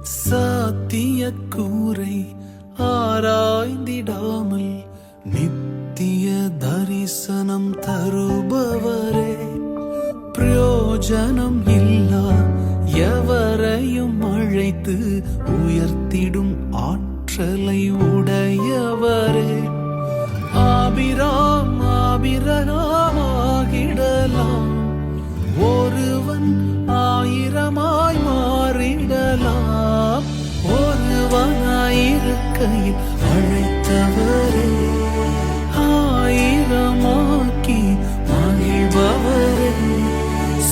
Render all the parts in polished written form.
சாத்திய கூரை ஆராய்ந்திடாமல் நித்திய தரிசனம் தருபவரே, பிரயோஜனம் இல்லா எவரையும் அழைத்து உயர்த்திடும் ஆற்றலை உடையவரே, ஆபிரகாமாகிடலாம், ஒருவன் 1000 மாறிடலாம், ஒருவனாயிருக்கையில் அழைத்தவரே, 1000 மகிழ்பவரே,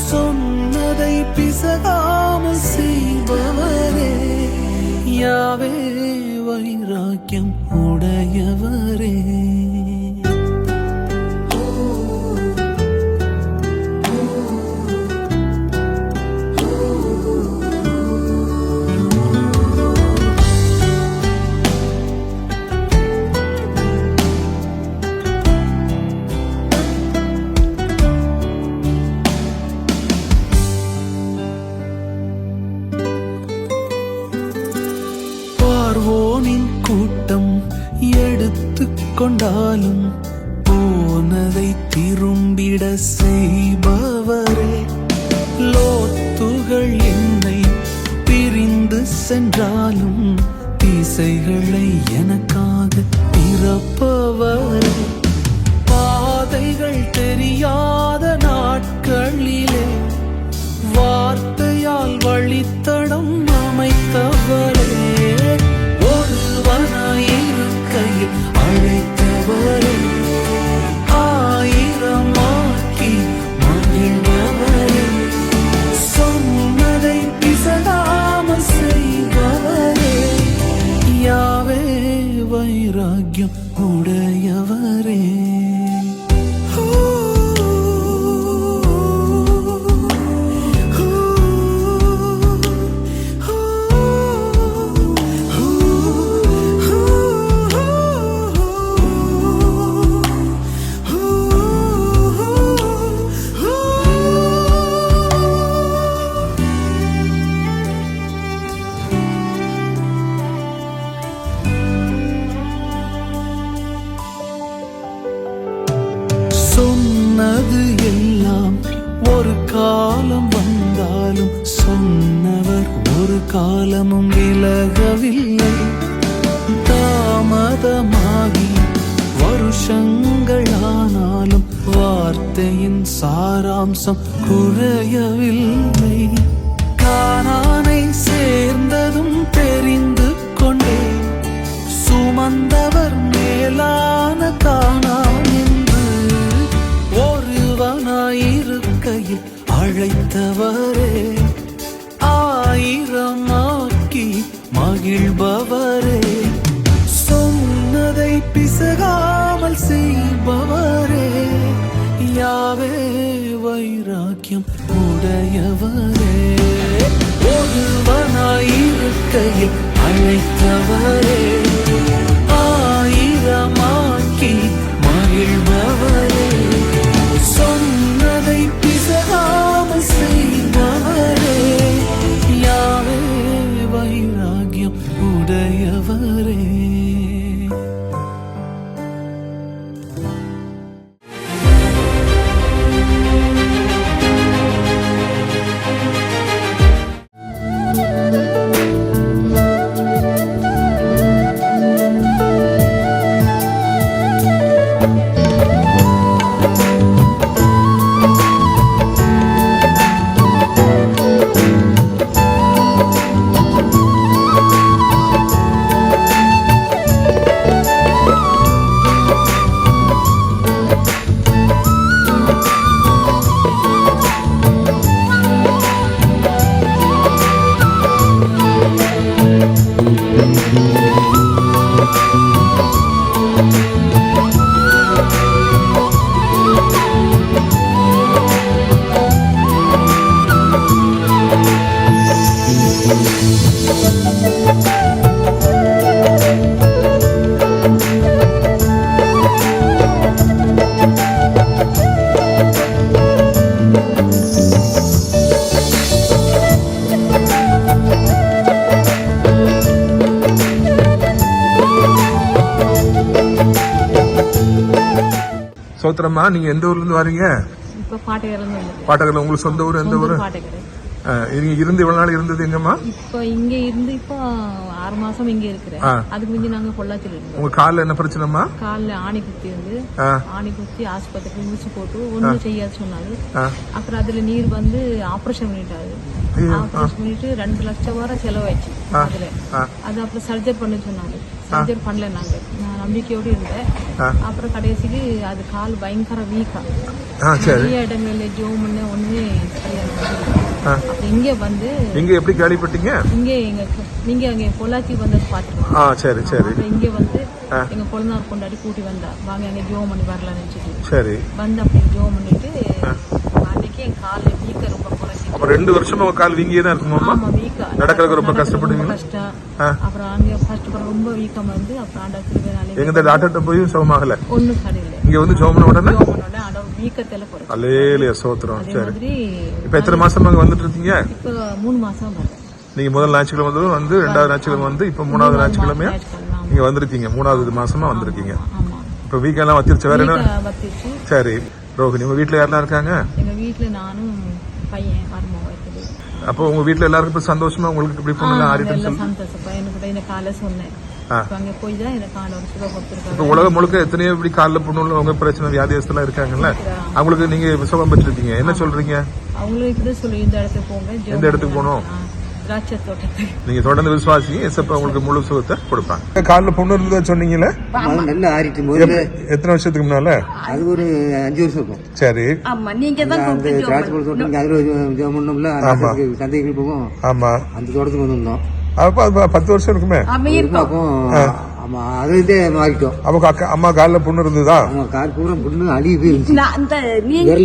சொன்னதை பிசகாமல் செய்பவரே, யாவே வைராக்கியம் உடையவரே. பார்வோனின் கூட்டம் எடுத்து கொண்டாலும் போனதை திரும்பிட செய்பவரே, லோத்துகள் என்னை பிரிந்து சென்றாலும் திசைகளை எனக்காக திறப்பவரே, பாதைகள் தெரியாத நாட்களிலே வார்த்தையால் வழித்தடம் அமைத்தவரே, ஒருவனாயிருக்கையில் அழைத்தவரே, 1000 மகிழ்ந்தவரே, சொன்னதை பிசகாமல் செய்பவரே, யாவே வைராக்கியம் உடையவரே. சொன்னது எல்லாம் ஒரு காலம் வந்தாலும் சொன்னவர் ஒரு காலமும் விலகவில்லை, தாமதமாகி வருஷங்களானாலும் வார்த்தையின் சாராம்சம் குறையவில்லை, கானானை சேர்ந்ததும் தெரிந்து கொண்டே சுமந்தவர் மேலான கானான் என்று, ஒருவனாயிருக்கையில் அழைத்தவரே, 1000 மகிழ்பவரே, சொன்னதை பிசகாமல் செய்பவரே, யாவே வைராக்கியம் உடையவரே, ஒருவனாயிருக்கையில் அழைத்தவரே, 1000 மகிழ்பவரே, சொன்னதை பிசகாமல் செய்பவரே, யாவே வைராக்கியம் உடையவரே. சோத்திரம்மா. நீங்க எந்த ஊர்ல இருந்து வரீங்க? இப்ப பாட்டையில பாட்டகர்ல. உங்களுக்கு சொந்த ஊர் எந்த ஊரு? பாட்டைக்கரை. நீங்க இருந்து இவ்வளவு நாள் இருந்தது எங்கம்மா? இப்ப இங்க இருந்து இப்போ 6 மாசம் இங்க இருக்கிறேன். அதுக்கு முந்தி நாங்க பொள்ளாச்சியில இருந்தோம். உங்க கால்ல என்ன பிரச்சனைமா? கால்ல ஆணி குத்தி வந்து ஆணி குத்தி ஆஸ்பத்திரிக்கு ஊசி போட்டு ஒண்ணும் செய்யாது சொன்னாரு. அப்புறம் அதுல நீர் வந்து ஆபரேஷன் பண்ணிட்டாரு. ஆபரேஷன் பண்ணிட்டு 2 லட்சம் வரை செலவாயிடுச்சு அதுல. அது அப்புறம் சர்ஜரி பண்ண சொன்னாங்க. சர்ஜரி பண்ணல. நாங்க நான் நம்பிக்கையோடு இருந்தேன். அப்புறம் கடைசிக்கு அது கால் பயங்கர வீக்கா நிறைய இடங்கள்ல ஜோம் பண்ண ஒண்ணு அப்ப இங்க வந்து இங்க எப்படி கேள்விப்பட்டீங்க? இங்க நீங்க அங்க பொள்ளாச்சி வந்தது பாத்துருக்கோம். சரி சரி. இங்க வந்து எங்க குழந்தையார் கொண்டாடி கூட்டி வந்தா வாங்க அங்க ஜோம் பண்ணி வரலாம்னு நினைச்சிட்டு சரி வந்து அப்படி ஜோம் பண்ணிட்டு அன்னைக்கு என் கால்ல வீக்க ரொம்ப குறைஞ்சி. அப்ப 2 வருஷமா உங்க கால் வீங்கியே தான் இருக்குமா? ஆமா வீக்கா நடக்கிறதுக்கு ரொம்ப கஷ்டப்படுவீங்க. கஷ்டம். அப்புறம் அங்க ஃபர்ஸ்ட் ரொம்ப வீக்கம் வந்து அப்புறம் ஆண்டவர் எங்க டாக்டர்ட்ட போய் சுகமாகல. ஒண்ணும் கடையில இங்க வந்து ஜோமன உடனே வீக்கத்துல குறைஞ்சி. அல்லேலூயா சோத்திரம். அதே சரி. மாதிரி இப்ப எத்தனை மாசமா அங்க வந்துட்டு இருக்கீங்க? இப்ப 3 மாசம் வரேன். நீங்க முதல் ஞாயிற்றுக்கிழமை வந்து 2வது ஞாயிற்றுக்கிழமை வந்து இப்ப 3வது ஞாயிற்றுக்கிழமையா நீங்க வந்திருக்கீங்க. 3வது மாசமா வந்திருக்கீங்க. இப்ப வீக் எல்லாம் வத்திருச்சு. வேற என்ன? சரி ரோஹிணி, உங்க வீட்டுல யாரெல்லாம் இருக்காங்க? எங்க வீட்டுல நானும் பையன் மருமக இருக்குது. அப்போ உங்க வீட்டுல எல்லாருக்கும் இப்ப சந்தோஷமா? உங்களுக்கு இப்படி பொண்ணு ஆறிட்டு சந்தோஷம். பையனுக்கு கூட இந்த காலை சொன்னேன். அங்க போய் தான் இந்த காலை ஒரு சுகம் கொடுத்துருக்காங்க. இப்ப உலகம் முழுக்க எத்தனையோ இப்படி காலில் பொண்ணு உங்க பிரச்சனை வியாதியஸ்தெல்லாம் இருக்காங்கல்ல, அவங்களுக்கு நீங்க சுகம் பெற்றிருக்கீங்க. என்ன சொல்றீங்க? அவங்களுக்கு இப்படி சொல்லி இந்த இடத்துக்கு போங்க. எந்த இடத்துக்கு போகணும்? திராட்சை தோட்டத்துக்கு. நீங்க தொடர்ந்து விசுவாசிங்க. எசப்பா உங்களுக்கு முழு சுகத்தை கொடுப்பாங்க. காலில் பொண்ணு இருந்ததா சொன்னீங்களே, நல்லா ஆறிட்டு போது. எத்தனை வருஷத்துக்கு முன்னால? அது ஒரு 5 வருஷம் இருக்கும். சரி. நீங்க தான் திராட்சை பழ தோட்டம் அதுல ஜெபம்ல சந்தைகள் போகும். ஆமா, அந்த தோட்டத்துக்கு வந்திருந்தோம். அப்ப 10 வருஷம் இருக்குமே. ஆமா, அது மாறிட்டோம். அவங்க அம்மா காலில் புண்ணு இருந்ததா? கால் பூரா புண்ணு அழுகி போயிருந்துச்சு.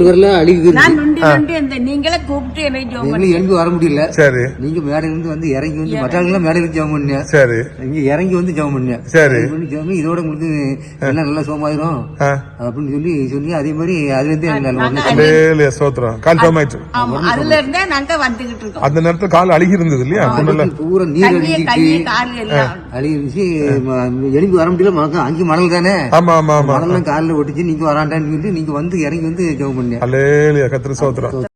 விரல அழுகி போயிருந்துச்சு. நீங்களே கூப்பிட்டு எழுந்து வர முடியல. சரி. நீங்க மேடையில இருந்து வந்து இறங்கி வந்து மற்றவங்க மேடையில ஜெபம் பண்ணீங்க. சரி. இங்க இறங்கி வந்து ஜெபம் பண்ணீங்க. சரி. இதோட உங்களுக்கு எல்லாம் நல்லா சோமாயிரும் அப்படின்னு சொல்லி அதே மாதிரி அதுல இருந்தே சோத்திரம் கன்ஃபார்ம் ஆயிடுச்சு. அதுல இருந்தே நாங்க வந்துகிட்டு இருக்கோம். அந்த நேரத்துல கால் அழுகி இருந்தது இல்லையா? பூரா நீர் அழுகிருந்துச்சு. எலும்பி வர முடியல. அங்கே மணல் தானே. ஆமா ஆமா ஆமா. மணல் காலில் ஒட்டிச்சு. நீங்க வராண்டான்னு சொல்லிட்டு நீங்க வந்து இறங்கி வந்து ஜெபம் பண்ணீங்க. அல்லேலூயா கர்த்தர் ஸ்தோத்திரம்.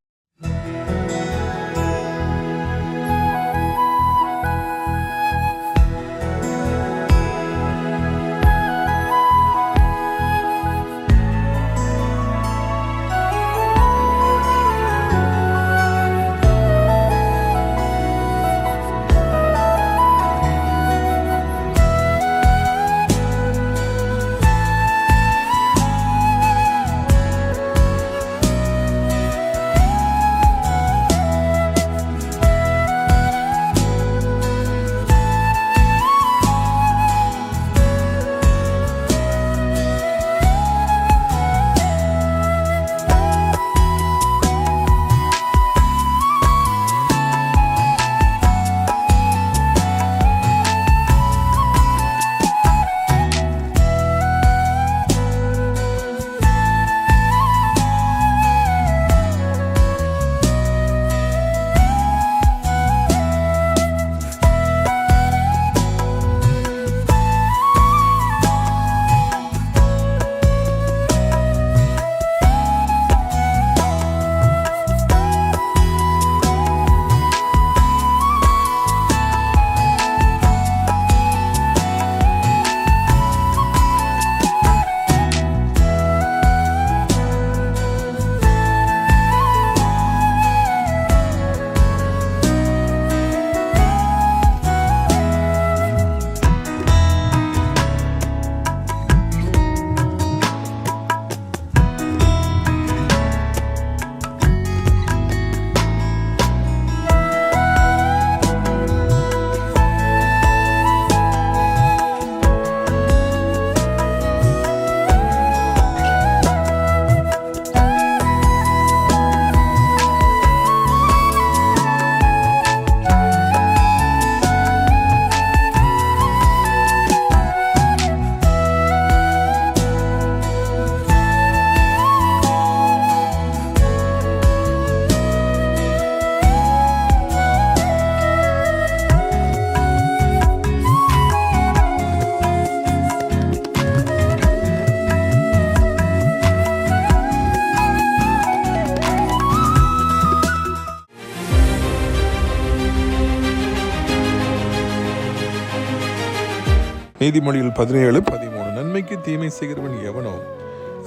நீதிமொழிகள் 17:13 நன்மைக்கு தீமை செய்கிறவன் எவனோ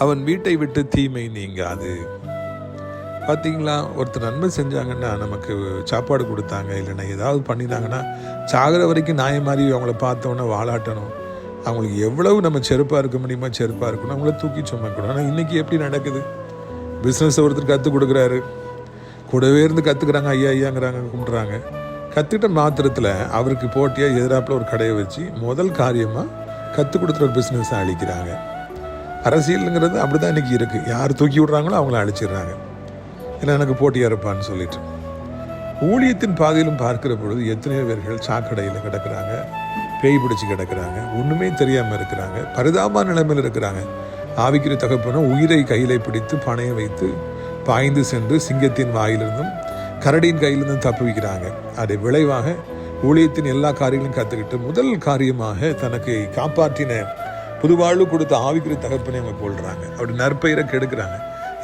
அவன் வீட்டை விட்டு தீமை நீங்காது. பார்த்தீங்களா, ஒருத்தர் நன்மை செஞ்சாங்கன்னா, நமக்கு சாப்பாடு கொடுத்தாங்க, இல்லைன்னா ஏதாவது பண்ணினாங்கன்னா, சாகிற வரைக்கும் நாயை மாதிரி அவங்கள பார்த்தோன்னே வாலாட்டணும். அவங்களுக்கு எவ்வளவு நம்ம செருப்பாக இருக்க முடியுமா செருப்பாக இருக்கணும், அவங்கள தூக்கி சுமக்கணும். ஆனால் இன்றைக்கி எப்படி நடக்குது? பிஸ்னஸ் ஒருத்தர் கற்றுக் கொடுக்குறாரு, கூடவே இருந்து கற்றுக்குறாங்க, ஐயாங்கிறாங்க, கும்பிட்றாங்க. கற்றுக்கிட்ட மாத்திரத்தில் அவருக்கு போட்டியாக எதிராப்பில் ஒரு கடையை வச்சு முதல் காரியமாக கற்றுக் கொடுத்துற ஒரு பிஸ்னஸை அழிக்கிறாங்க. அரசியலுங்கிறது அப்படி தான் இன்றைக்கி இருக்குது. யார் தூக்கி விட்றாங்களோ அவங்கள அழிச்சிடுறாங்க, இல்லை எனக்கு போட்டியாக இருப்பான்னு சொல்லிட்டு. ஊழியத்தின் பாதையிலும் பார்க்கிற பொழுது எத்தனையோ பேர்கள் சாக்கடையில் கிடக்கிறாங்க, பேய் பிடிச்சி கிடக்கிறாங்க, ஒன்றுமே தெரியாமல் இருக்கிறாங்க, பரிதாபமான நிலைமையில் இருக்கிறாங்க. ஆவிக்குரிய தகப்பன உயிரை கையில் பிடித்து பணைய வைத்து பாய்ந்து சென்று சிங்கத்தின் வாயிலிருந்தும் கரடியின் கையிலிருந்தும் தப்புவிக்கிறாங்க. அதை விளைவாக ஊழியத்தின் எல்லா காரியங்களும் கற்றுக்கிட்டு முதல் காரியமாக தனக்கு காப்பாற்றின புதுவாழ்வு கொடுத்த ஆவிக்குரிய தகப்பனை அவங்க கொள்கிறாங்க. அப்படி நற்பெயரை கெடுக்கிறாங்க.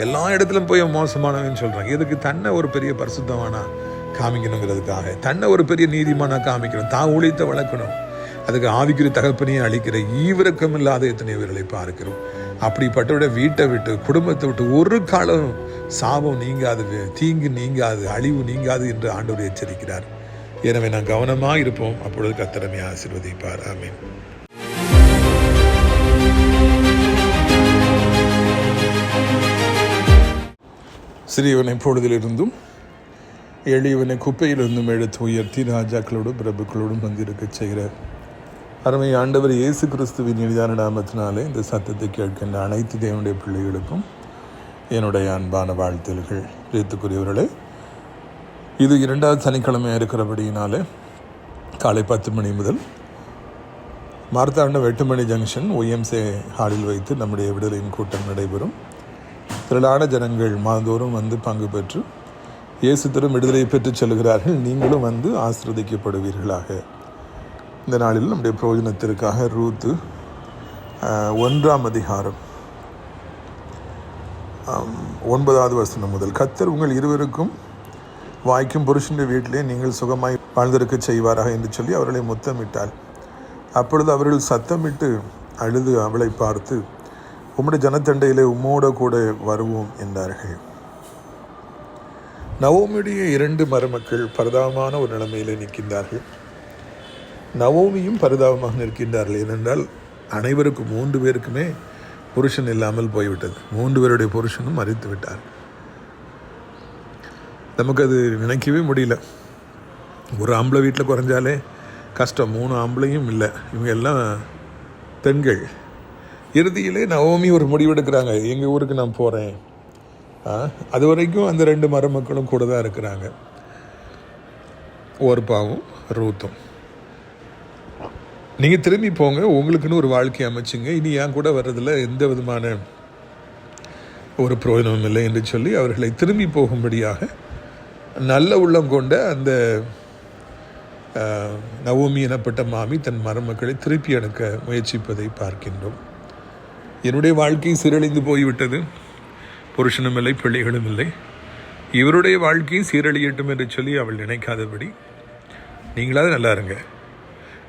எல்லா இடத்துலையும் போய் மோசமானவன்னு சொல்கிறாங்க. எதுக்கு? தன்னை ஒரு பெரிய பரிசுத்தமானா காமிக்கணுங்கிறதுக்காக, தன்னை ஒரு பெரிய நீதிமானா காமிக்கணும், தான் ஊழியத்தை வளர்க்கணும். அதுக்கு ஆவிக்குரிய தகப்பனையே அழிக்கிற ஈவிரக்கம் இல்லாத எத்தனை பேர்களை பார்க்கிறோம். அப்படிப்பட்டவிட வீட்டை விட்டு குடும்பத்தை விட்டு ஒரு காலம் சாபம் நீங்காது, தீங்கு நீங்காது, அழிவு நீங்காது என்று ஆண்டவர் எச்சரிக்கிறார். எனவே நான் கவனமாக இருப்போம், அப்பொழுது கர்த்தர் நம்மை ஆசீர்வதிப்பார். ஆமென். சிறியவனை பொழுதிலிருந்தும் எளியவனை குப்பையிலிருந்தும் எடுத்து உயர்த்தி ராஜாக்களோடும் பிரபுக்களோடும் வந்திருக்க செய்கிற அருமை ஆண்டவர் இயேசு கிறிஸ்துவின் எளிதான நாமத்தினாலே இந்த சத்தத்தை கேட்கின்ற அனைத்து தேவனுடைய பிள்ளைகளுக்கும் என்னுடைய அன்பான வாழ்த்துகள். பிரியத்துக்குரியவர்களே, இது 2வது சனிக்கிழமையாக இருக்கிறபடியினாலே காலை 10 மணி முதல் மார்த்தாண்டம் 8 மணி ஜங்ஷன் OMC ஹாலில் வைத்து நம்முடைய விடுதலையின் கூட்டம் நடைபெறும். திரளான ஜனங்கள் மாதந்தோறும் வந்து பங்கு பெற்று இயேசு தரும் விடுதலையை பெற்று செல்கிறார்கள். நீங்களும் வந்து ஆசீர்வதிக்கப்படுவீர்களாக. இந்த நாளில் நம்முடைய பிரயோஜனத்திற்காக ரூத்து 1ஆம் அதிகாரம் 9வது வசனம் முதல், கர்த்தர் உங்கள் இருவருக்கும் வாய்க்கும் புருஷனுடைய வீட்டிலே நீங்கள் சுகமாய் வாழ்ந்திருக்க செய்வாராக என்று சொல்லி அவர்களை முத்தமிட்டாள். அப்பொழுது அவர்கள் சத்தமிட்டு அழுது அவளை பார்த்து, உம்முடைய ஜனத்தண்டையிலே உம்மோட கூட வருவோம் என்றார்கள். நவோமியுடைய 2 மருமக்கள் பரிதாபமான ஒரு நிலைமையிலே நிற்கின்றார்கள். நவோமியும் பரிதாபமாக நிற்கின்றார்கள். ஏனென்றால் அனைவருக்கும் 3 பேருக்குமே புருஷன் இல்லாமல் போய்விட்டது. 3 பேருடைய புருஷனும் மரித்து விட்டார். நமக்கு அது நினைக்கவே முடியல. ஒரு ஆம்பளை வீட்டில் குறைஞ்சாலே கஷ்டம், 3 ஆம்பளையும் இல்லை, இவங்க எல்லாம் பெண்கள். இறுதியிலே நவோமி ஒரு முடிவெடுக்கிறாங்க, எங்கள் ஊருக்கு நான் போகிறேன். அது வரைக்கும் அந்த 2 மருமக்களும் கூட தான் இருக்கிறாங்க, ஓர்பாவும் ரூத்தும். நீங்கள் திரும்பி போங்க, உங்களுக்குன்னு ஒரு வாழ்க்கை அமைச்சுங்க, இனி என் கூட வர்றதில் எந்த விதமான ஒரு பிரயோஜனமும் இல்லை என்று சொல்லி அவர்களை திரும்பி போகும்படியாக நல்ல உள்ளம் கொண்ட அந்த நவோமி எனப்பட்ட மாமி தன் மருமக்களை திருப்பி அனுக்க முயற்சிப்பதை பார்க்கின்றோம். என்னுடைய வாழ்க்கை சீரழிந்து போய்விட்டது, புருஷனும் இல்லை, பிள்ளைகளும் இல்லை, இவருடைய வாழ்க்கையும் சீரழியட்டும் என்று சொல்லி அவள் நினைக்காதபடி, நீங்களாவது நல்லா இருங்க,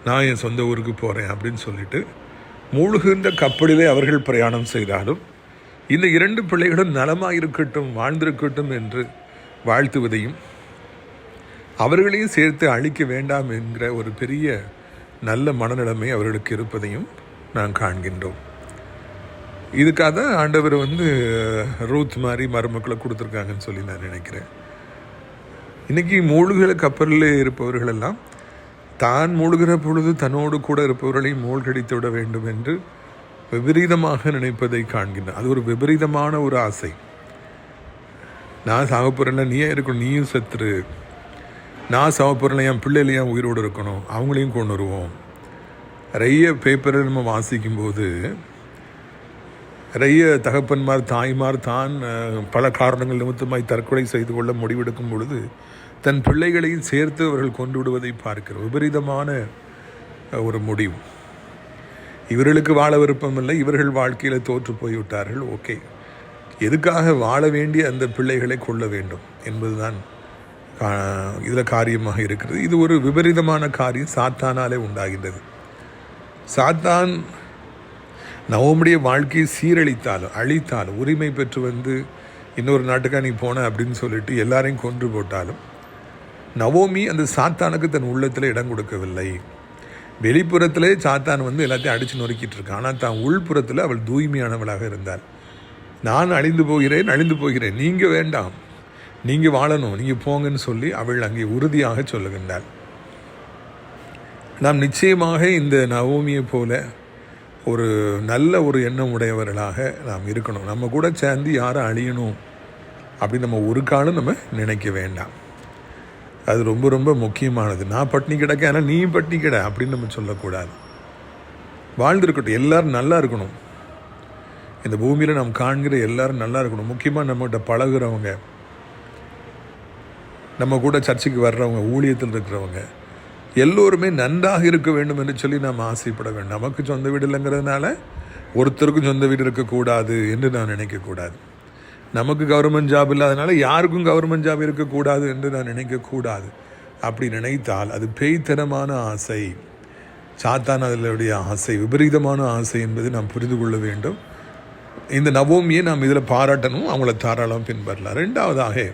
நான் என் சொந்த ஊருக்கு போகிறேன் அப்படின்னு சொல்லிட்டு மூழ்கின்ற கப்பலிலே அவர்கள் பிரயாணம் செய்தாலும் இந்த 2 பிள்ளைகளும் நலமாக இருக்கட்டும், வாழ்ந்திருக்கட்டும் என்று வாழ்த்துவதையும் அவர்களையும் சேர்த்து அழிக்க வேண்டாம் என்கிற ஒரு பெரிய நல்ல மனநிலைமை அவர்களுக்கு இருப்பதையும் நான் காண்கின்றோம். இதுக்காக தான் ஆண்டவர் ரூத் மாதிரி மருமக்களை கொடுத்துருக்காங்கன்னு சொல்லி நான் நினைக்கிறேன். இன்றைக்கி மூழ்கிற கப்பலில் இருப்பவர்களெல்லாம் தான் மூழ்கிற பொழுது தன்னோடு கூட இருப்பவர்களை மூழ்கடித்து விட வேண்டும் என்று விபரீதமாக நினைப்பதை காண்கின்றேன். அது ஒரு விபரீதமான ஒரு ஆசை. நான் சாவப்போறேன்ல, நீயே இருக்கணும், நீயும் செத்துரு, நான் சாவப்போறேன்ல, என் பிள்ளைல ஏன் உயிரோடு இருக்கணும், அவங்களையும் கொண்டு வருவோம். நிறைய பேப்பரை நம்ம வாசிக்கும்போது நிறைய தகப்பன்மார் தாய்மார் தான் பல காரணங்கள் நிமித்தமாய் தற்கொலை செய்து கொள்ள முடிவெடுக்கும் பொழுது தன் பிள்ளைகளையும் சேர்த்து அவர்கள் கொண்டு விடுவதை பார்க்கிறோம். விபரீதமான ஒரு முடிவு. இவர்களுக்கு வாழ விருப்பம் இல்லை, இவர்கள் வாழ்க்கையில் தோற்று போய்விட்டார்கள். ஓகே, எதுக்காக வாழ வேண்டிய அந்த பிள்ளைகளை கொள்ள வேண்டும் என்பதுதான் இதில் காரியமாக இருக்கிறது. இது ஒரு விபரீதமான காரியம், சாத்தானாலே உண்டாகின்றது. சாத்தான் நவோமியுடைய வாழ்க்கையை சீரழித்தாலும் அழித்தாலும், உரிமை பெற்று வந்து இன்னொரு நாட்டுக்கா நீ போன அப்படின்னு சொல்லிட்டு எல்லாரையும் கொன்று போட்டாலும், நவோமி அந்த சாத்தானுக்கு தன் உள்ளத்தில் இடம் கொடுக்கவில்லை. வெளிப்புறத்திலே சாத்தான் வந்து எல்லாத்தையும் அடித்து நொறுக்கிட்டு இருக்கான். ஆனால் தான் உள்புறத்தில் அவள் தூய்மையானவளாக இருந்தாள். நான் அழிந்து போகிறேன், நீங்கள் வேண்டாம், நீங்கள் வாழணும், நீங்கள் போங்கன்னு சொல்லி அவள் அங்கே உறுதியாக சொல்லுகின்றாள். நாம் நிச்சயமாக இந்த நவோமியை போல ஒரு நல்ல ஒரு எண்ணம் உடையவர்களாக நாம் இருக்கணும். நம்ம கூட சேர்ந்து யாரும் அழியணும் அப்படின்னு நம்ம ஒரு காலம் நம்ம நினைக்க வேண்டாம். அது ரொம்ப ரொம்ப முக்கியமானது. நான் பட்டினி கிடக்க, ஆனால் நீயும் பட்டினி கிட அப்படின்னு நம்ம சொல்லக்கூடாது. வாழ்ந்துருக்கட்டும், எல்லோரும் நல்லா இருக்கணும். இந்த பூமியில் நாம் காண்கிற எல்லோரும் நல்லா இருக்கணும். முக்கியமாக நம்மகிட்ட பழகுறவங்க, நம்ம கூட சர்ச்சைக்கு வர்றவங்க, ஊழியத்தில் இருக்கிறவங்க எல்லோருமே நன்றாக இருக்க வேண்டும் என்று சொல்லி நாம் ஆசைப்பட வேண்டும். நமக்கு சொந்த வீடு இல்லைங்கிறதுனால ஒருத்தருக்கும் சொந்த வீடு இருக்கக்கூடாது என்று நான் நினைக்கக்கூடாது. நமக்கு கவர்மெண்ட் ஜாப் இல்லாதனால யாருக்கும் கவர்மெண்ட் ஜாப் இருக்கக்கூடாது என்று நான் நினைக்கக்கூடாது. அப்படி நினைத்தால் அது பேய்த்தனமான ஆசை, சாத்தான் அதனுடைய ஆசை, விபரீதமான ஆசை என்பதை நாம் புரிந்து கொள்ள வேண்டும். இந்த நவோமியை நாம் இதில் பாராட்டணும், அவங்கள தாராளம் பின்பற்றலாம். ரெண்டாவதாக,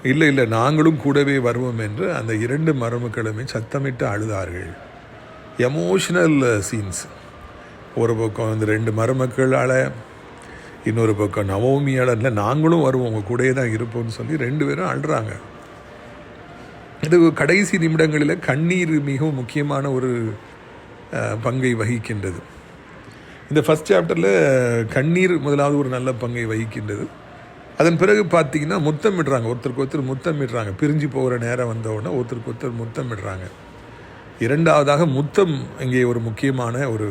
இல்லை நாங்களும் கூடவே வருவோம் என்று அந்த 2 மருமக்களுமே சத்தமிட்டு அழுதார்கள். Emotional scenes. ஒரு பக்கம் இந்த 2 மருமக்களால், இன்னொரு பக்கம் நவோமியால், இல்லை நாங்களும் வருவோம், உங்கள் கூடயே தான் இருப்போம்னு சொல்லி 2 பேரும் அழுறாங்க. இது கடைசி நிமிடங்களில் கண்ணீர் மிகவும் முக்கியமான ஒரு பங்கை வகிக்கின்றது. இந்த ஃபஸ்ட் சாப்டரில் கண்ணீர் முதலாவது ஒரு நல்ல பங்கை வகிக்கின்றது. அதன் பிறகு பார்த்தீங்கன்னா முத்தமிடுறாங்க, ஒருத்தருக்கு ஒருத்தர் முத்தமிடுறாங்க. பிரிஞ்சு போகிற நேரம் வந்தவுடனே ஒருத்தருக்கு ஒருத்தர் முத்தமிடுறாங்க. இரண்டாவதாக முத்தம் இங்கே ஒரு முக்கியமான ஒரு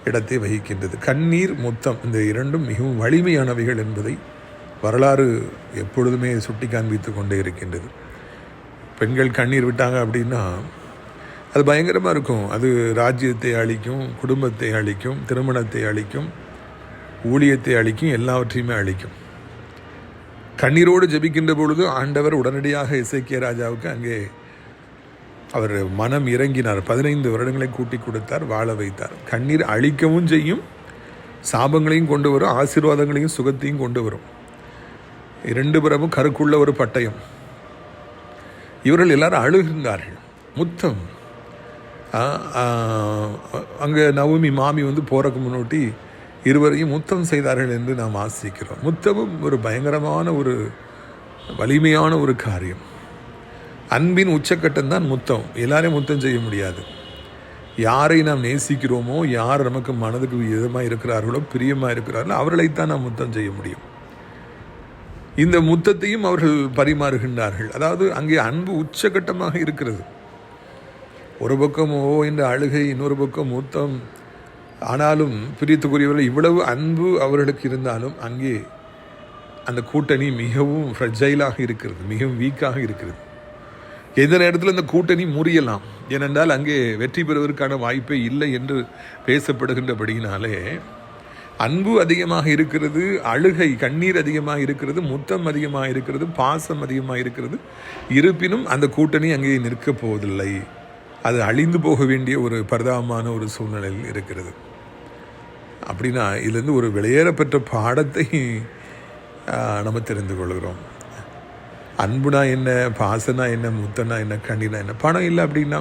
இடத்தை வகிக்கின்றது. கண்ணீர், முத்தம், இந்த 2ம் மிகவும் வலிமையானவைகள் என்பதை வரலாறு எப்பொழுதுமே சுட்டி காண்பித்து கொண்டே இருக்கின்றது. பெண்கள் கண்ணீர் விட்டாங்க அப்படின்னா அது பயங்கரமாக இருக்கும். அது ராஜ்யத்தை அழிக்கும், குடும்பத்தை அழிக்கும், திருமணத்தை அழிக்கும், ஊழியத்தை அழிக்கும், எல்லாவற்றையுமே அழிக்கும். கண்ணீரோடு ஜெபிக்கின்ற பொழுது ஆண்டவர் உடனடியாக எசேக்கியா ராஜாவுக்கு அங்கே அவர் மனம் இறங்கினார். 15 வருடங்களை கூட்டி கொடுத்தார், வாழ வைத்தார். கண்ணீர் அழிக்கவும் செய்யும், சாபங்களையும் கொண்டு வரும், ஆசீர்வாதங்களையும் சுகத்தையும் கொண்டு வரும். 2 புறமும் கருக்குள்ள ஒரு பட்டயம். இவர்கள் எல்லாரும் அழுகின்றார்கள். முத்தம். அங்கே நவோமி மாமி வந்து போறதுக்கு முன்னோட்டி இருவரையும் முத்தம் செய்தார்கள் என்று நாம் ஆசிக்கிறோம். முத்தமும் ஒரு பயங்கரமான ஒரு வலிமையான ஒரு காரியம். அன்பின் உச்சக்கட்டம் தான் முத்தம். எல்லாரையும் முத்தம் செய்ய முடியாது. யாரை நாம் நேசிக்கிறோமோ, யார் நமக்கு மனதுக்கு இதமாக இருக்கிறார்களோ, பிரியமாக இருக்கிறார்களோ, அவர்களைத்தான் நாம் முத்தம் செய்ய முடியும். இந்த முத்தத்தையும் அவர்கள் பரிமாறுகின்றார்கள். அதாவது அங்கே அன்பு உச்சகட்டமாக இருக்கிறது. ஒரு பக்கம் ஓ என்ற அழுகை, இன்னொரு பக்கம் முத்தம். ஆனாலும் பிரியத்துக்குரியவர்கள் இவ்வளவு அன்பு அவர்களுக்கு இருந்தாலும் அங்கே அந்த கூட்டணி மிகவும் ஃப்ரெஜைலாக இருக்கிறது, மிகவும் வீக்காக இருக்கிறது. எந்த நேரத்தில் அந்த கூட்டணி முறியலாம். ஏனென்றால் அங்கே வெற்றி பெறுவதற்கான வாய்ப்பே இல்லை என்று பேசப்படுகின்றபடியினாலே அன்பு அதிகமாக இருக்கிறது, அழுகை கண்ணீர் அதிகமாக இருக்கிறது, முத்தம் அதிகமாக இருக்கிறது, பாசம் அதிகமாக இருக்கிறது. இருப்பினும் அந்த கூட்டணி அங்கே நிற்கப் போவதில்லை. அது அழிந்து போக வேண்டிய ஒரு பரிதாபமான ஒரு சூழ்நிலையில் இருக்கிறது. அப்படின்னா இதுலேருந்து ஒரு வெளியேறப்பெற்ற பாடத்தை நம்ம தெரிந்து கொள்கிறோம். அன்புனா என்ன, பாசனா என்ன, முத்தனா என்ன, கண்ணினா என்ன. பணம் இல்லை அப்படின்னா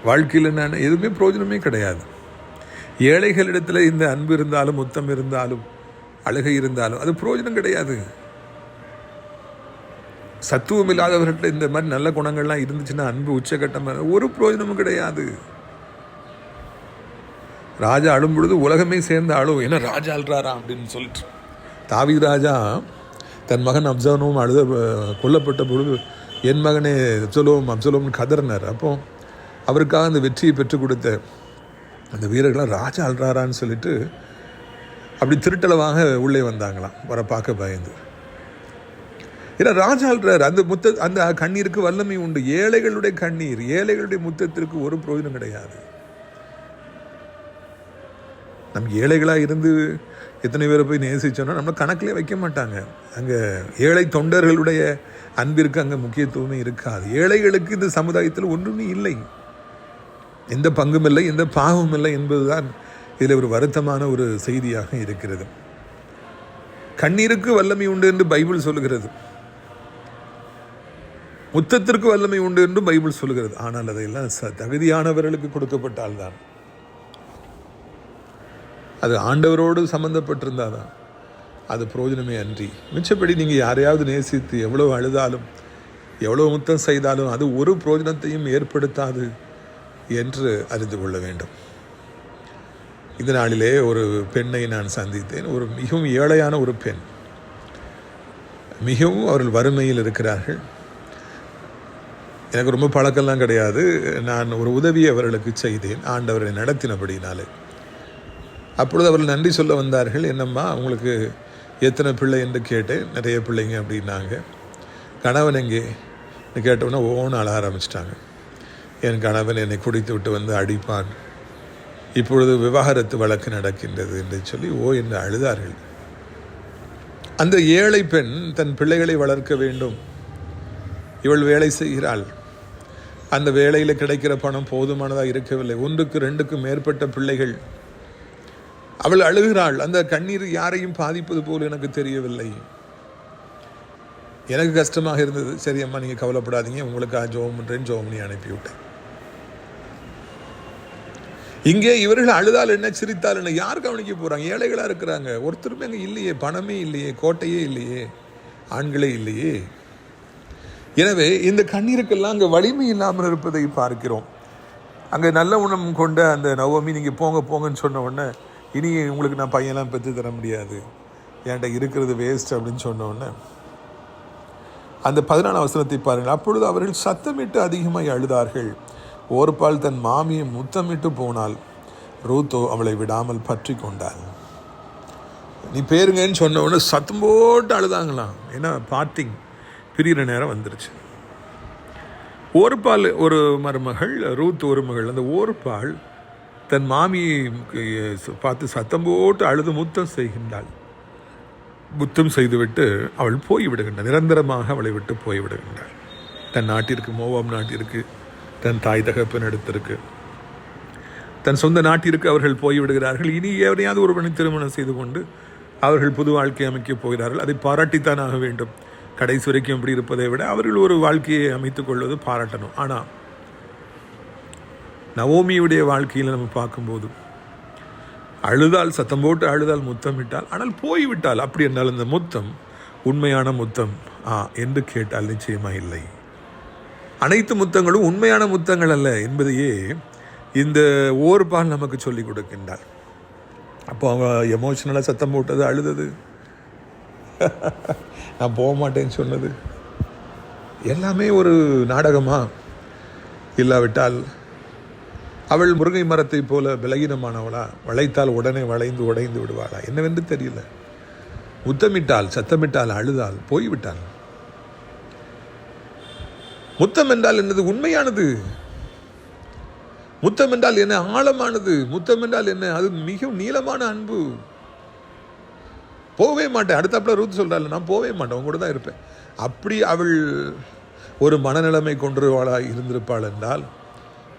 வாழ்க்கையில் நான் எதுவுமே பிரயோஜனமே கிடையாது. ஏழைகளிடத்தில் இந்த அன்பு இருந்தாலும், முத்தம் இருந்தாலும், அழுகை இருந்தாலும் அது பிரயோஜனம் கிடையாது. சத்துவம் இல்லாதவர்கிட்ட இந்த மாதிரி நல்ல குணங்கள்லாம் இருந்துச்சுன்னா, அன்பு உச்சகட்டமாக, ஒரு பிரயோஜனமும் கிடையாது. ராஜா அழும் பொழுது உலகமே சேர்ந்து அழும். ஏன்னா ராஜா அழுறாரா அப்படின்னு சொல்லிட்டு. தாவீது ராஜா தன் மகன் அப்சலோம் கொல்லப்பட்ட பொழுது, என் மகனே அப்சலோம்னு கதறினார். அப்போ அவருக்காக அந்த வெற்றியை பெற்றுக் கொடுத்த அந்த வீரர்களாம் ராஜா அழுறாரான்னு சொல்லிட்டு அப்படி திருட்டளவாக உள்ளே வந்தாங்களாம், வர பார்க்க பயந்து. ஏன்னா ராஜா அழுறாரு. அந்த கண்ணீருக்கு வல்லமை உண்டு. ஏழைகளுடைய கண்ணீர், ஏழைகளுடைய முத்தத்திற்கு ஒரு பிரயோஜனம் கிடையாது. நம்ம ஏழைகளாக இருந்து எத்தனை பேரை போய் நேசிச்சோன்னா நம்மளை கணக்கிலே வைக்க மாட்டாங்க. அங்கே ஏழை தொண்டர்களுடைய அன்பிற்கு அங்கே முக்கியத்துவமே இருக்காது. ஏழைகளுக்கு இந்த சமுதாயத்தில் ஒன்றுமே இல்லை. எந்த பங்கும் இல்லை, எந்த பாவமும் இல்லை என்பதுதான் இதில் ஒரு வருத்தமான ஒரு செய்தியாக இருக்கிறது. கண்ணீருக்கு வல்லமை உண்டு என்று பைபிள் சொல்லுகிறது, முத்தத்திற்கு வல்லமை உண்டு என்று பைபிள் சொல்லுகிறது. ஆனால் அதையெல்லாம் தகுதியானவர்களுக்கு கொடுக்கப்பட்டால்தான், அது ஆண்டவரோடு சம்பந்தப்பட்டிருந்தாதான் அது பிரயோஜனமே அன்றி. மிச்சப்படி நீங்கள் யாரையாவது நேசித்து எவ்வளோ அழுதாலும் எவ்வளோ முத்தம் செய்தாலும் அது ஒரு பிரயோஜனத்தையும் ஏற்படுத்தாது என்று அறிந்து கொள்ள வேண்டும். இந்த நாளிலே ஒரு பெண்ணை நான் சந்தித்தேன். ஒரு மிகவும் ஏழையான ஒரு பெண், மிகவும் அவர்கள் வறுமையில் இருக்கிறார்கள். எனக்கு ரொம்ப பழக்கம்லாம் கிடையாது. நான் ஒரு உதவியை அவர்களுக்கு செய்தேன், ஆண்டவரை நடத்தினபடினாலே. அப்பொழுது அவர்கள் நன்றி சொல்ல வந்தார்கள். என்னம்மா உங்களுக்கு எத்தனை பிள்ளை என்று கேட்டேன். நிறைய பிள்ளைங்க அப்படின்னாங்க. கணவன் எங்கே கேட்டவுடனே ஓன்னு அழ ஆரம்பிச்சிட்டாங்க. என் கணவன் என்னை குடித்து விட்டு வந்து அடிப்பான், இப்பொழுது விவாகரத்து வழக்கு நடக்கின்றது என்று சொல்லி என்று அழுதார்கள். அந்த ஏழை பெண் தன் பிள்ளைகளை வளர்க்க வேண்டும். இவள் வேலை செய்கிறாள். அந்த வேலையில் கிடைக்கிற பணம் போதுமானதாக இருக்கவில்லை. 1க்கு 2க்கு மேற்பட்ட பிள்ளைகள். அவள் அழுகிறாள். அந்த கண்ணீர் யாரையும் பாதிப்பது போல் எனக்கு தெரியவில்லை. எனக்கு கஷ்டமாக இருந்தது. சரி அம்மா, நீங்கள் கவலைப்படாதீங்க, உங்களுக்காக ஜெபம் பண்ணுறேன்னு ஜெபம் பண்ணி அனுப்பிவிட்டேன். இங்கே இவர்கள் அழுதால் என்ன, சிரித்தால் என்ன, யார் கவனிக்க போகிறாங்க? ஏழைகளாக இருக்கிறாங்க. ஒருத்தருமே அங்கே இல்லையே, பணமே இல்லையே, கோட்டையே இல்லையே, ஆண்களே இல்லையே. எனவே இந்த கண்ணீருக்கெல்லாம் அங்கே வலிமை இல்லாமல் இருப்பதை பார்க்கிறோம். அங்கே நல்ல உணம் கொண்ட அந்த நவோமி, நீங்கள் போங்கன்னு சொன்ன உடனே, இனி உங்களுக்கு நான் பையன்லாம் பெற்று தர முடியாது, என்கிட்ட இருக்கிறது வேஸ்ட் அப்படின்னு சொன்ன உடனே அந்த 14ஆம் வசனத்தை பாருங்கள். அப்பொழுது அவர்கள் சத்தமிட்டு அதிகமாக அழுதார்கள். ஓர்பாள் தன் மாமியை முத்தமிட்டு போனால், ரூத்தோ அவளை விடாமல் பற்றி கொண்டாள். நீ பேருங்கன்னு சொன்ன உடனே சத்தம் போட்டு அழுதாங்களாம். ஏன்னா பார்ட்டிங் பிரிகிற நேரம் வந்துருச்சு. ஓர்பாள் ஒரு மருமகள், ரூத் ஒரு மகள். அந்த ஓர்பாள் தன் மாமியை பார்த்து சத்தம் போட்டு அழுது முத்தம் செய்கின்றாள். முத்தம் செய்துவிட்டு அவள் போய்விடுகின்றாள். நிரந்தரமாக அவளை விட்டு போய்விடுகின்றாள். தன் நாட்டிற்கு, மோவாப் நாட்டிற்கு, தன் தாய் தகப்பன் இடத்திற்கு, தன் சொந்த நாட்டிற்கு அவர்கள் போய்விடுகிறார்கள். இனி எவரையாவது ஒருவனை திருமணம் செய்து கொண்டு அவர்கள் புது வாழ்க்கையை அமைக்கப் போகிறார்கள். அதை பாராட்டித்தான் ஆக வேண்டும். கடைசி வரைக்கும் அப்படி இருப்பதை விட அவர்கள் ஒரு வாழ்க்கையை அமைத்துக் கொள்வது பாராட்டணும். ஆனால் நவோமியுடைய வாழ்க்கையில் நம்ம பார்க்கும்போது அழுதால், சத்தம் போட்டு அழுதால், முத்தமிட்டால், ஆனால் போய்விட்டால். அப்படி என்றால் அந்த முத்தம் உண்மையான முத்தம் என்று கேட்டால் நிச்சயமாக இல்லை. அனைத்து முத்தங்களும் உண்மையான முத்தங்கள் அல்ல என்பதையே இந்த ஓர்பாள் நமக்கு சொல்லிக் கொடுக்கின்றார். அப்போ அவங்க எமோஷனலாக சத்தம் போட்டது, அழுதது, நான் போக மாட்டேன்னு சொன்னது எல்லாமே ஒரு நாடகமா? இல்லாவிட்டால் அவள் முருங்கை மரத்தை போல பலகீனமானவளா? வளைத்தால் உடனே வளைந்து உடைந்து விடுவாளா? என்னவென்று தெரியல. முத்தமிட்டால், சத்தமிட்டால், அழுதால், போய்விட்டாள். முத்தம் என்றால் என்னது? உண்மையானது. முத்தம் என்றால் என்ன? ஆழமானது. முத்தம் என்றால் என்ன? அது மிகவும் நீளமான அன்பு. போகவே மாட்டேன். அடுத்தாப்புல ரூத் சொல்றாள், நான் போகவே மாட்டேன், உங்க கூட தான் இருப்பேன். அப்படி அவள் ஒரு மனநிலைமை கொண்டவளாக இருந்திருப்பாள் என்றால்,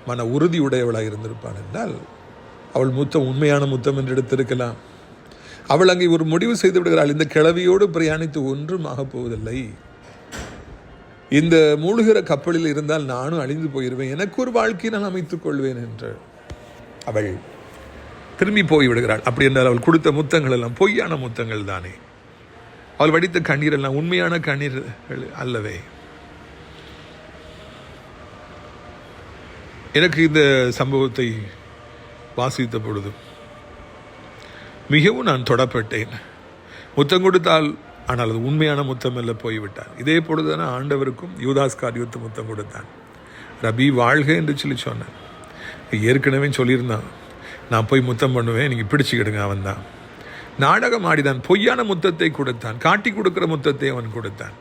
மன உறுதி உடையவளாக இருந்திருப்பாள் என்றால், அவள் முத்தம் உண்மையான முத்தம் என்று எடுத்திருக்கலாம். அவள் அங்கே ஒரு முடிவு செய்து விடுகிறாள், இந்த கிழவியோடு பிரயாணித்து ஒன்றும் ஆகப் போவதில்லை, இந்த மூழ்கிற கப்பலில் இருந்தால் நானும் அழிந்து போயிடுவேன், எனக்கு ஒரு வாழ்க்கையை நான் அமைத்துக் கொள்வேன் என்று அவள் திரும்பி போய் விடுகிறாள். அப்படி என்றால் அவள் கொடுத்த முத்தங்கள் எல்லாம் பொய்யான முத்தங்கள் தானே? அவள் வடித்த கண்ணீர் எல்லாம் உண்மையான கண்ணீர்கள் அல்லவே? எனக்கு இந்த சம்பவத்தை வாசித்த பொழுது மிகவும் நான் தொடப்பட்டேன். முத்தம் கொடுத்தால், ஆனால் அது உண்மையான முத்தம் அல்ல, போய்விட்டான். இதே பொழுதுதானே ஆண்டவருக்கும் யூதாஸ் காரியத்து முத்தம் கொடுத்தான். ரபி வாழ்க என்று சொல்லி சொன்னேன். ஏற்கனவே சொல்லியிருந்தான், நான் போய் முத்தம் பண்ணுவேன், நீங்கள் பிடிச்சிக்கிடுங்க. அவன் தான் நாடகம் ஆடிதான். பொய்யான முத்தத்தை கொடுத்தான். காட்டி கொடுக்கிற முத்தத்தை அவன் கொடுத்தான்.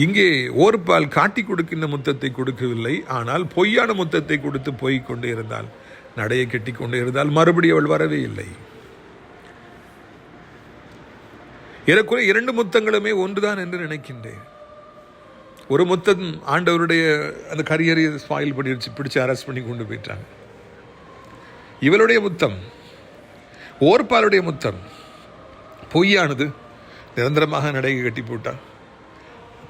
இங்கே ஓர்பால் காட்டி கொடுக்கின்ற முத்தத்தை கொடுக்கவில்லை, ஆனால் பொய்யான முத்தத்தை கொடுத்து போய்கொண்டே இருந்தால், நடையை கட்டி கொண்டே இருந்தால், மறுபடியும் அவள் வரவே இல்லை. ஏறக்குறை 2 முத்தங்களுமே ஒன்றுதான் என்று நினைக்கின்றேன். ஒரு முத்தம் ஆண்டவருடைய அந்த கரியரை ஸ்பாயில் பண்ணிடுச்சு, பிடிச்சு அரெஸ்ட் பண்ணி கொண்டு போயிட்டாங்க. இவளுடைய முத்தம், ஓர்பாலுடைய முத்தம் பொய்யானது. நிரந்தரமாக நடைகை கட்டி போட்டான்,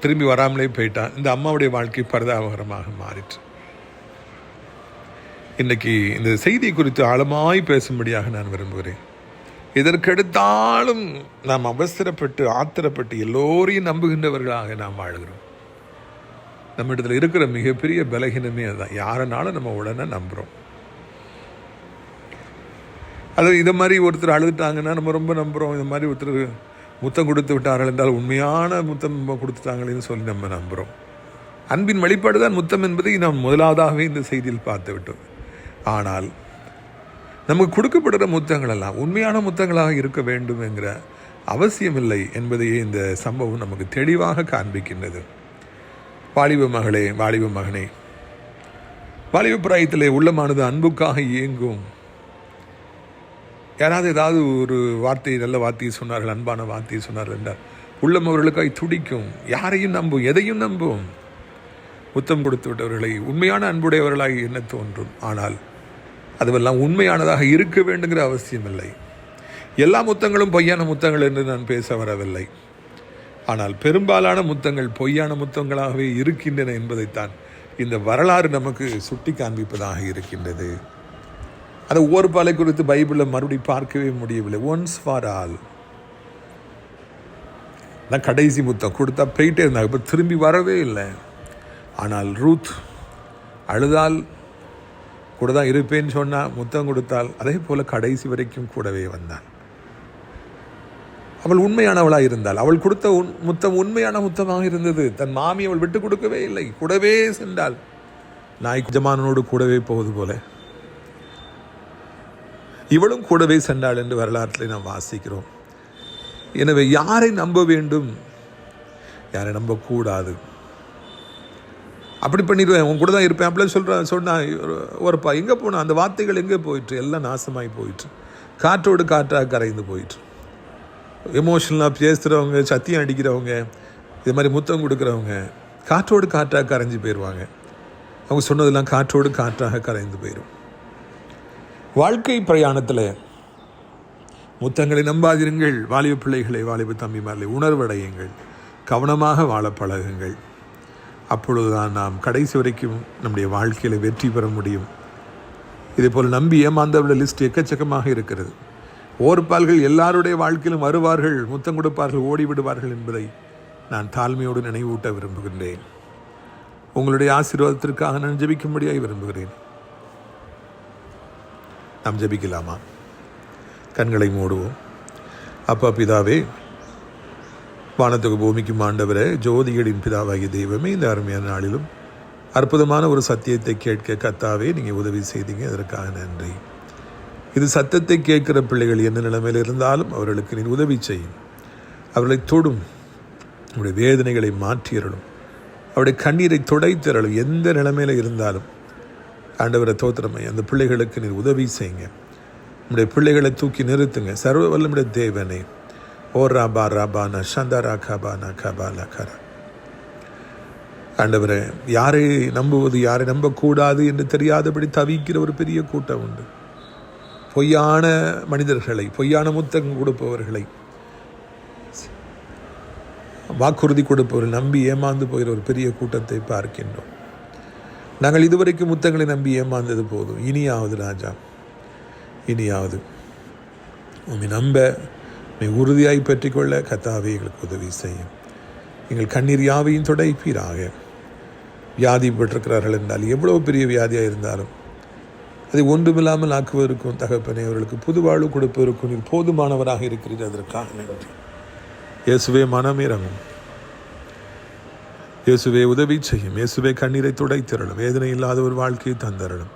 திரும்பி வராமலே போயிட்டான். இந்த அம்மாவுடைய வாழ்க்கை பரிதாபகரமாக மாறிற்று. இன்னைக்கு இந்த செய்தி குறித்து ஆழமாய் பேசும்படியாக நான் விரும்புகிறேன். இதற்கெடுத்தாலும் நாம் அவசரப்பட்டு ஆத்திரப்பட்டு எல்லோரையும் நம்புகின்றவர்களாக நாம் வாழ்கிறோம். நம்ம இடத்துல இருக்கிற மிகப்பெரிய பலகீனமே அதுதான். யாருனாலும் நம்ம உடனே நம்புகிறோம். அது இதை மாதிரி ஒருத்தர் அழுதுட்டாங்கன்னா நம்ம ரொம்ப நம்புகிறோம். இந்த மாதிரி ஒருத்தர் முத்தம் கொடுத்து விட்டார்கள் என்றால் உண்மையான முத்தம் கொடுத்துட்டாங்களேன்னு சொல்லி நம்ம நம்புகிறோம். அன்பின் வெளிப்பாடு தான் முத்தம் என்பதை நாம் முதலாவதாகவே இந்த செய்தியில் பார்த்து விட்டோம். ஆனால் நமக்கு கொடுக்கப்படுகிற முத்தங்கள் எல்லாம் உண்மையான முத்தங்களாக இருக்க வேண்டும் என்கிற அவசியமில்லை என்பதையே இந்த சம்பவம் நமக்கு தெளிவாக காண்பிக்கின்றது. வாலிப மகளே, வாலிப மகனே, வாலிப பிராயத்திலே உள்ளமானது அன்புக்காக இயங்கும். யாராவது ஏதாவது ஒரு வார்த்தை, நல்ல வார்த்தையை சொன்னார்கள், அன்பான வார்த்தையை சொன்னார்கள் என்றால் உள்ளம் அவர்களுக்காய் துடிக்கும். யாரையும் நம்பும், எதையும் நம்பும். முத்தம் கொடுத்து விட்டவர்களை உண்மையான அன்புடையவர்களாக என்ன தோன்றும். ஆனால் அதுவெல்லாம் உண்மையானதாக இருக்க வேண்டுங்கிற அவசியம் இல்லை. எல்லா முத்தங்களும் பொய்யான முத்தங்கள் என்று நான் பேச வரவில்லை. ஆனால் பெரும்பாலான முத்தங்கள் பொய்யான முத்தங்களாகவே இருக்கின்றன என்பதைத்தான் இந்த வரலாறு நமக்கு சுட்டி காண்பிப்பதாக இருக்கின்றது. அதை ஓர்பாலை குறித்து பைபிளில் மறுபடி பார்க்கவே முடியவில்லை. ஒன்ஸ் ஃபார் ஆல் நான் கடைசி முத்தம் கொடுத்தா போயிட்டே இருந்தாங்க, இப்போ திரும்பி வரவே இல்லை. ஆனால் ரூத் அழுதால் கூட தான் இருப்பேன்னு சொன்னால், முத்தம் கொடுத்தால் அதே போல் கடைசி வரைக்கும் கூடவே வந்தாள். அவள் உண்மையானவளாக இருந்தாள். அவள் கொடுத்த முத்தம் உண்மையான முத்தமாக இருந்தது. தன் மாமி அவள் விட்டு கொடுக்கவே இல்லை, கூடவே சென்றாள். நாய் எஜமானனோடு கூடவே போவது போல இவளும் கூடவே சென்றாள் என்று வரலாற்றில் நாம் வாசிக்கிறோம். எனவே யாரை நம்ப வேண்டும், யாரை நம்பக்கூடாது. அப்படி பண்ணிடுவேன், உன் கூட தான் இருப்பேன் அப்படிலாம் சொன்னான் ஒருப்பா. எங்கே போனான்? அந்த வார்த்தைகள் எங்கே போயிட்டு? எல்லாம் நாசமாகி போயிட்டு, காற்றோடு காற்றாக கரைந்து போயிட்டு. எமோஷனலாக பேசுகிறவங்க, சத்தியம் அடிக்கிறவங்க, இது மாதிரி முத்தம் கொடுக்குறவங்க காற்றோடு காற்றாக கரைஞ்சி போயிடுவாங்க. அவங்க சொன்னதெல்லாம் காற்றோடு காற்றாக கரைந்து போயிடும். வாழ்க்கை பிரயாணத்தில் முத்தங்களை நம்பாதிருங்கள். வாலிப பிள்ளைகளை, வாலிப தம்பிமார்களை உணர்வடையுங்கள், கவனமாக வாழ பழகுங்கள். அப்பொழுதுதான் நாம் கடைசி வரைக்கும் நம்முடைய வாழ்க்கையில் வெற்றி பெற முடியும். இதே போல் நம்பி ஏமாந்தவர்கள் லிஸ்ட் எக்கச்சக்கமாக இருக்கிறது. ஓர்பால்கள் எல்லாருடைய வாழ்க்கையிலும் வருவார்கள், முத்தம் கொடுப்பார்கள், ஓடிவிடுவார்கள் என்பதை நான் தாழ்மையோடு நினைவூட்ட விரும்புகின்றேன். உங்களுடைய ஆசீர்வாதத்திற்காக நான் ஜெபிக்கும்படியாக விரும்புகிறேன். நாம் ஜெபிக்கலாமா? கண்களை மூடுவோம். அப்பா பிதாவே, வானத்துக்கு பூமிக்கும் ஆண்டவரே, ஜோதிகளின் பிதாவாகிய தெய்வமே, இந்த அருமையான நாளிலும் அற்புதமான ஒரு சத்தியத்தை கேட்க கர்த்தாவே நீங்கள் உதவி செய்தீங்க. அதற்காக நன்றி. இது சத்தத்தை கேட்கிற பிள்ளைகள் என்ன நிலைமையில் இருந்தாலும் அவர்களுக்கு நீ உதவி செய்யும். அவர்களை தொடும், அவருடைய வேதனைகளை மாற்றியறலும், அவருடைய கண்ணீரை துடைத்தரலும். எந்த நிலைமையில் இருந்தாலும் ஆண்டவரை தோத்திரமை அந்த பிள்ளைகளுக்கு நீர் உதவி செய்யுங்க. நம்முடைய பிள்ளைகளை தூக்கி நிறுத்துங்க. சர்வ வல்லமுடைய தேவனே, ஓ ராபா ராபானா சந்தரா கபானா கபாலா கரா. ஆண்டவரை, யாரை நம்புவது யாரை நம்பக்கூடாது என்று தெரியாதபடி தவிக்கிற ஒரு பெரிய கூட்டம் உண்டு. பொய்யான மனிதர்களை, பொய்யான முத்தம் கொடுப்பவர்களை, வாக்குறுதி கொடுப்பவர்கள் நம்பி ஏமாந்து போகிற ஒரு பெரிய கூட்டத்தை பார்க்கின்றோம். நாங்கள் இதுவரைக்கும் முத்தங்களை நம்பி ஏமாந்தது போதும். இனியாவது ராஜா, இனியாவது உண்மை நம்ப உறுதியாய் பெற்றிக்கொள்ள கர்த்தாவே எங்களுக்கு உதவி செய்யும். எங்கள் கண்ணீர் யாவையும் துடைப்பீராக. வியாதி பெற்றிருக்கிறார்கள் என்றால், எவ்வளோ பெரிய வியாதியாக இருந்தாலும் அதை ஒன்றுமில்லாமல் ஆக்குவதற்கும் தகப்பனே, அவர்களுக்கு புது வாழ்வு கொடுப்பதற்கும் நீர் போதுமானவராக இருக்கிறீர். அதற்காக நன்றி. இயேசுவே மனமிரங்கும், இயேசுவே உதவி செய்யும், இயேசுவே கண்ணீரை துடைத்திரலும், வேதனை இல்லாத ஒரு வாழ்க்கையை தந்தரலும்.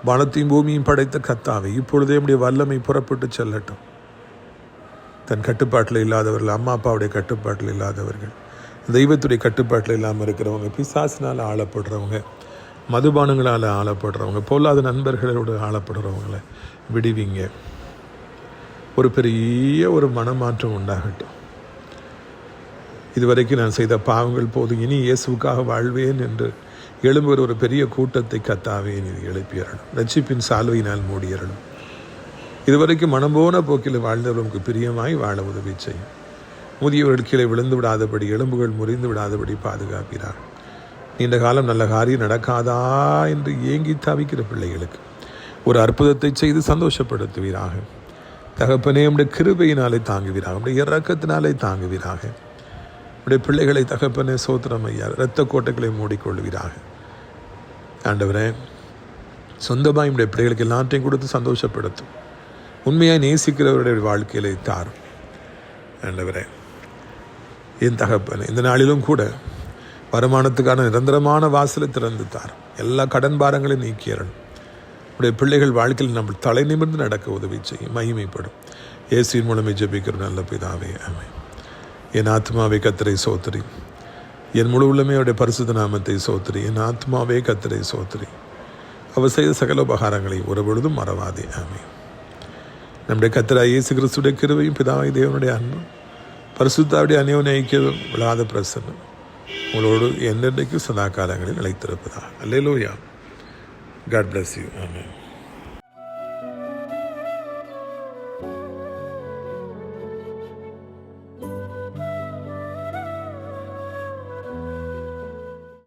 வானத்தையும் பூமியும் படைத்த கர்த்தாவே, இப்பொழுதே நம்முடைய வல்லமை புறப்பட்டு செல்லட்டும். தன் கட்டுப்பாட்டில் இல்லாதவர்கள், அம்மா அப்பாவுடைய கட்டுப்பாட்டில் இல்லாதவர்கள், தெய்வத்துடைய கட்டுப்பாட்டில் இல்லாமல் இருக்கிறவங்க, பிசாசினால் ஆளப்படுறவங்க, மதுபானங்களால் ஆளப்படுறவங்க, பொல்லாத நண்பர்களோடு ஆளப்படுறவங்களை விடுவீங்க. ஒரு பெரிய ஒரு மனமாற்றம் உண்டாகட்டும். இதுவரைக்கும் நான் செய்த பாவங்கள் போதும், இனி இயேசுக்காக வாழ்வேன் என்று எழும்புகிற ஒரு பெரிய கூட்டத்தை கத்தாவே நீ எழுப்பியறணும். ரட்சிப்பின் சால்வையினால் மூடியறணும். இதுவரைக்கும் மனம் போன போக்கில் வாழ்ந்தவர்களுக்கு பிரியமாய் வாழ உதவி செய்யும். முதியவர்கள் கீழே விழுந்து விடாதபடி, எலும்புகள் முறிந்து விடாதபடி பாதுகாப்பீராக. நீண்ட காலம் நல்ல காரியம் நடக்காதா என்று ஏங்கி தவிக்கிற பிள்ளைகளுக்கு ஒரு அற்புதத்தை செய்து சந்தோஷப்படுத்துவீராக. தகப்பனே, உடைய கிருபையினாலே தாங்குவீராக, உடைய இரக்கத்தினாலே தாங்குவீராக. உடைய பிள்ளைகளை தகப்பனே சோத்திரம் ஐயா, இரத்த கோட்டைகளை மூடிக்கொள்வீராக. ஆண்டவரே, சொந்தமாக உடைய பிள்ளைகளுக்கு எல்லாத்தையும் கொடுத்து சந்தோஷப்படுத்தும். உண்மையாக நேசிக்கிறவருடைய வாழ்க்கையிலே தாரும். ஆண்டவரே, என் தகப்பனே, இந்த நாளிலும் கூட வருமானத்துக்கான நிரந்தரமான வாசலை திறந்து தாரும். எல்லா கடன் பாரங்களையும் நீக்கியறணும். உடைய பிள்ளைகள் வாழ்க்கையில் நம்ம தலை நிமிர்ந்து நடக்க உதவி செய்யும். மகிமைப்படும் இயேசுவின் மூலமே ஜெபிக்கிற நல்ல பிதாவே, ஆமென். என் ஆத்மாவே கர்த்தரை சோத்திரி, என் முழு உள்ளமே அவருடைய பரிசுத்த நாமத்தை சோத்திரி. என் ஆத்மாவே கர்த்தரை சோத்திரி, அவர் செய்த சகல உபகாரங்களை ஒரு பொழுதும் மறவாதே, ஆமென். நம்முடைய கர்த்தராகிய இயேசு கிறிஸ்துடைய கிருபையும் பிதாவாகிய தேவனுடைய அன்பும் பரிசுத்தாவுடைய அந்யோன்ய ஐக்கியமும் விழாத பிரசன்னம் உங்களோடு என்னென்றைக்கும் சதா காலங்களில் நிலைத்திருப்பதாக. அல்லேலூயா. God bless you. Amen.